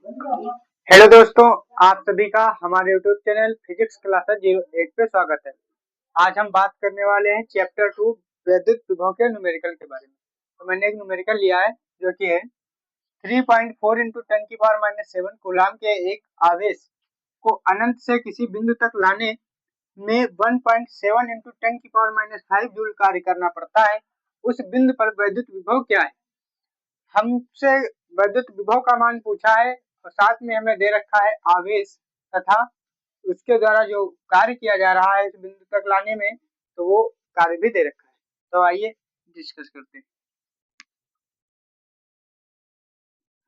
Hello दोस्तों, आप सभी का हमारे यूट्यूब चैनल फिजिक्स क्लासेस 08 पे स्वागत है। आज हम बात करने वाले हैं चैप्टर 2 वैद्युत विभव के न्यूमेरिकल के बारे में। तो मैंने एक न्यूमेरिकल लिया है जो कि है 3.4 इंटू 10⁻⁻7 कूलाम के एक आवेश को अनंत से किसी बिंदु तक लाने में 1.7 इंटू 10⁻⁵ जूल कार्य करना पड़ता है। उस बिंदु पर वैद्युत विभव क्या है? हमसे वैद्युत विभव का मान पूछा है और साथ में हमें दे रखा है आवेश तथा उसके द्वारा जो कार्य किया जा रहा है इस बिंदु तक लाने में, तो वो कार्य भी दे रखा है। तो आइए डिस्कस करते हैं।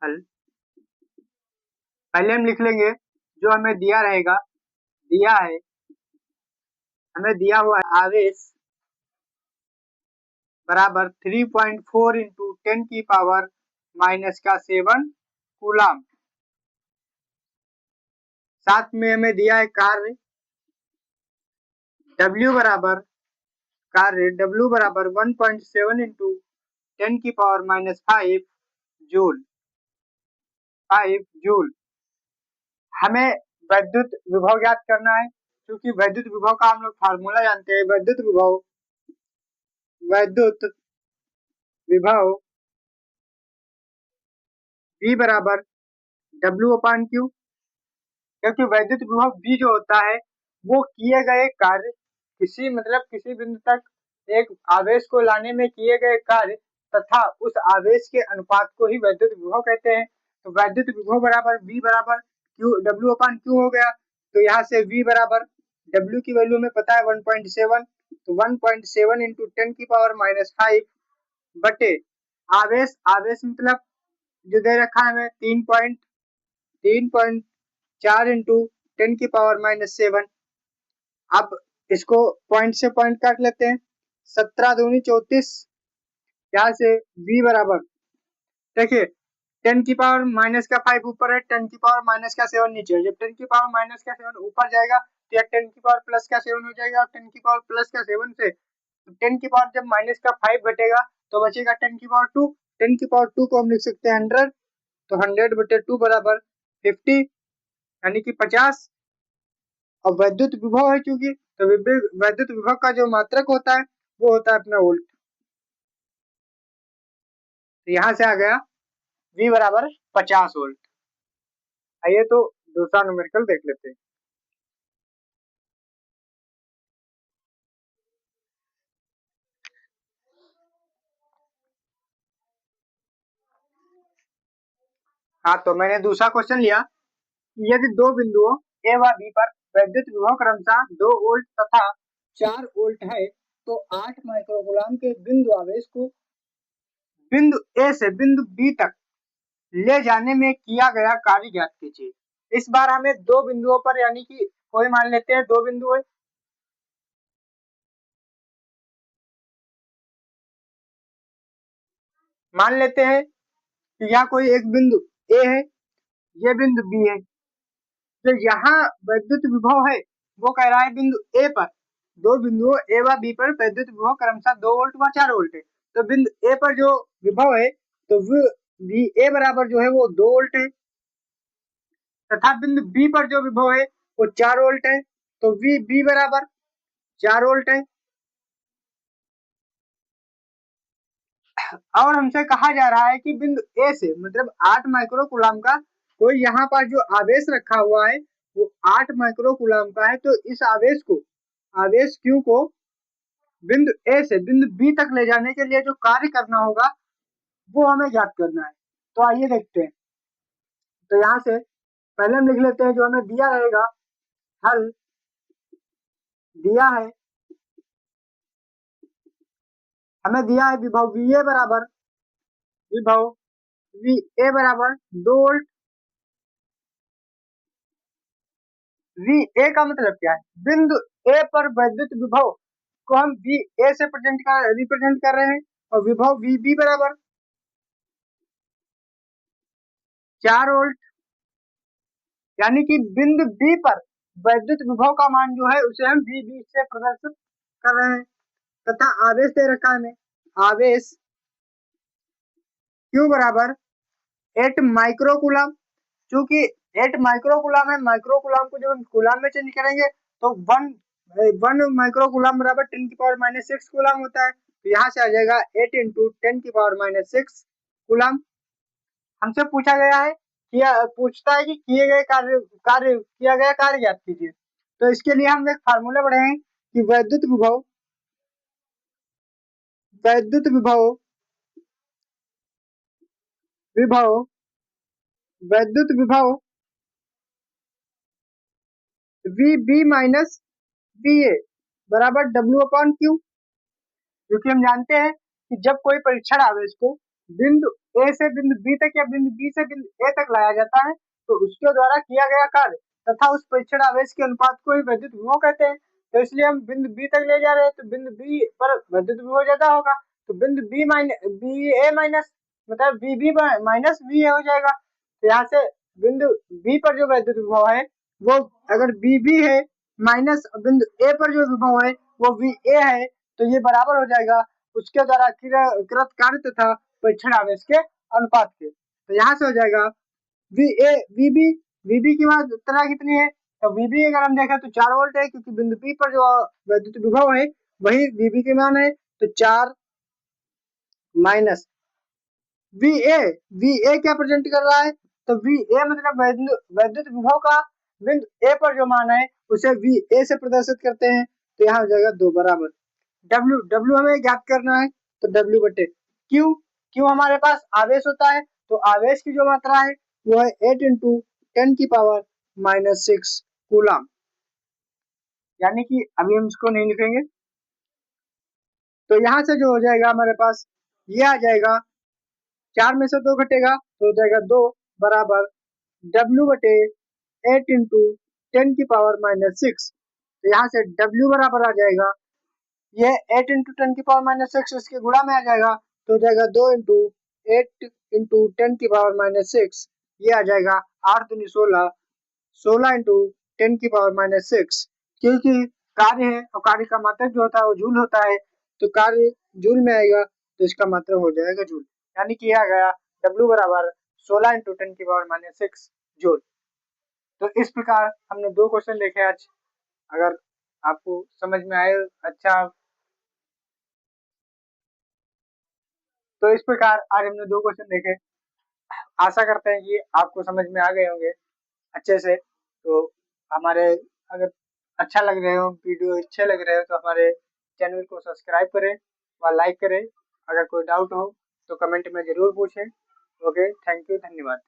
हल पहले हम लिख लेंगे जो हमें दिया रहेगा। दिया है, हमें दिया हुआ है आवेश बराबर 3.4 इंटू 10⁻⁻7 कूलाम। साथ में हमें दिया है कार्य W बराबर 1.7 इंटू 10⁻⁵ जूल 5 जूल। हमें वैद्युत विभव ज्ञात करना है, क्योंकि वैद्युत विभव का हम लोग फार्मूला जानते हैं। वैद्युत विभव V बराबर W/Q, क्योंकि वैद्युत विभव V जो होता है वो किए गए कार्य किसी बिंदु तक एक आवेश को लाने में किए गए कार्य तथा उस आवेश के अनुपात को ही वैद्युत विभव कहते हैं। तो वैद्युत विभव बराबर V बराबर W/Q हो गया। तो यहाँ से V बराबर W की वैल्यू में पता है 1.7, तो 1.7 इंटू 10⁻⁵ बटे आवेश मतलब जो दे रखा है हमें 3.4 इंटू 10⁻⁷। अब इसको पॉइंट से पॉइंट काट लेते हैं। 17 दूनी 34। यहाँ से V बराबर देखिए 10⁻⁻5 ऊपर है, 10⁻⁻7 नीचे है। जब 10⁻⁻7 ऊपर जाएगा तो यह 10⁻+7 हो जाएगा और 10⁻+7 से 10 जब -5 घटेगा तो बचेगा 10⁻2। 10⁻2 को हम लिख सकते हैं 100, तो 100/2 बराबर 50 यानी कि 50। और वैद्युत विभव है क्योंकि, तो वैद्युत विभव का जो मात्रक होता है वो होता है अपना वोल्ट। तो यहाँ से आ गया V बराबर 50 वोल्ट। आइए तो दूसरा न्यूमेरिकल देख लेते हैं। हाँ, तो मैंने दूसरा क्वेश्चन लिया। यदि दो बिंदुओं A व B पर वैद्युत विभव क्रमशः 2 वोल्ट तथा 4 वोल्ट है, तो 8 माइक्रोकूलाम के बिंदु आवेश को बिंदु A से बिंदु B तक ले जाने में किया गया कार्य ज्ञात कीजिए। इस बार हमें दो बिंदुओं पर, यानी कि कोई मान लेते हैं दो बिंदु है, मान लेते हैं कि यहाँ कोई एक बिंदु A है, ये बिंदु B है। तो यहाँ वैद्युत विभव है वो कह रहा है बिंदु A पर, दो बिंदुओं A व B पर वैद्युत विभव क्रमशः 2 वोल्ट व 4 वोल्ट है। तो बिंदु A पर जो विभव है तो VA बराबर जो है वो 2 वोल्ट है तथा बिंदु B पर जो विभव है वो 4 वोल्ट है। तो VB बराबर 4 वोल्ट है। और हमसे कहा जा रहा है कि बिंदु A से मतलब 8 माइक्रो कूलाम का कोई यहाँ पर जो आवेश रखा हुआ है वो 8 माइक्रो कूलाम का है। तो इस आवेश Q को बिंदु A से बिंदु B तक ले जाने के लिए जो कार्य करना होगा वो हमें ज्ञात करना है। तो आइए देखते हैं। तो यहाँ से पहले हम लिख लेते हैं जो हमें दिया रहेगा। हल दिया है, हमें दिया है विभव VA बराबर 2 वोल्ट। VA का मतलब क्या है? बिंदु A पर वैद्युत विभव को हम VA से रिप्रेजेंट कर रहे हैं और विभव VB बराबर 4 वोल्ट, यानी कि बिंदु B पर वैद्युत विभव का मान जो है उसे हम VB से प्रदर्शित कर रहे हैं तथा आवेश दे रखा है हमें। आवेश Q बराबर 8 माइक्रो कूलम चूंकि 8 माइक्रोकुलाम है, माइक्रोकुलाम को जब हम कुलाम में चेंज करेंगे तो 1 माइक्रोकुलाम बराबर 10⁻⁶ कुलाम होता है। तो यहाँ से आ जाएगा 8 इंटू 10⁻�6 कुलाम। हमसे पूछा गया है पूछता है कि किए गए किया गया कार्य ज्ञात कीजिए। तो इसके लिए हम एक फार्मूला पढ़े कि वैद्युत विभव वैद्युत विभव VB माइनस VA बराबर W/Q। क्योंकि हम जानते हैं कि जब कोई परीक्षण आवेश को बिंदु A से बिंदु B तक या बिंदु B से बिंदु A तक लाया जाता है तो उसके द्वारा किया गया कार्य तथा उस परीक्षण आवेश के अनुपात को ही वैद्युत विभव कहते हैं। तो इसलिए हम बिंदु B तक ले जा रहे हैं तो बिंदु B पर वैद्युत विभव ज्यादा होगा, तो बिंदु BA माइनस मतलब VB माइनस VA हो जाएगा। तो यहाँ से बिंदु B पर जो वैद्युत विभव है वो अगर VB है माइनस बिंदु A पर जो विभव है वो VA है तो ये बराबर हो जाएगा उसके द्वारा कृत कार्य तथा परीक्षण आवेश के अनुपात के। तो यहाँ से हो जाएगा VB की मात्रा कितनी है, तो VB अगर हम देखें तो 4 वोल्ट है क्योंकि बिंदु P पर जो वैद्युत विभव है वही VB के मान है। तो 4 माइनस VA क्या प्रेजेंट कर रहा है, तो VA मतलब वैद्युत विभव का बिंदु A पर जो मान है उसे VA से प्रदर्शित करते हैं। तो यहाँ हो जाएगा 2 बराबर W हमें ज्ञात करना है तो W बटे Q हमारे पास आवेश होता है तो आवेश की जो मात्रा है वो है 8 इंटू 10⁻⁶ कूलाम। यानी कि अभी हम इसको नहीं लिखेंगे तो यहाँ से जो हो जाएगा हमारे पास ये आ जाएगा 4 में से 2 घटेगा तो हो जाएगा 2 बराबर W बटे 8 इंटू 10⁻⁶। तो यहाँ से W बराबर आ जाएगा ये 8 इंटू 10⁻⁶ इसके गुणा में आ जाएगा तो हो जाएगा 2 इंटू 8 इंटू 10⁻⁶। ये आ जाएगा 8 दूनी 16, 16 इंटू 10⁻⁶। क्योंकि कार्य है और कार्य का मात्रक जो होता है वो जूल होता है तो कार्य जूल में आएगा तो इसका मात्रक हो जाएगा जूल। यानी कि आ गया W बराबर 16 इंटू 10⁻⁶ जूल। तो इस प्रकार हमने 2 क्वेश्चन देखे आज। अगर आपको समझ में आए अच्छा, तो इस प्रकार आज हमने 2 क्वेश्चन देखे। आशा करते हैं कि आपको समझ में आ गए होंगे अच्छे से। तो हमारे अगर अच्छा लग रहे हो वीडियो अच्छे लग रहे हो तो हमारे चैनल को सब्सक्राइब करें व लाइक करें। अगर कोई डाउट हो तो कमेंट में जरूर पूछें। ओके, थैंक यू, धन्यवाद।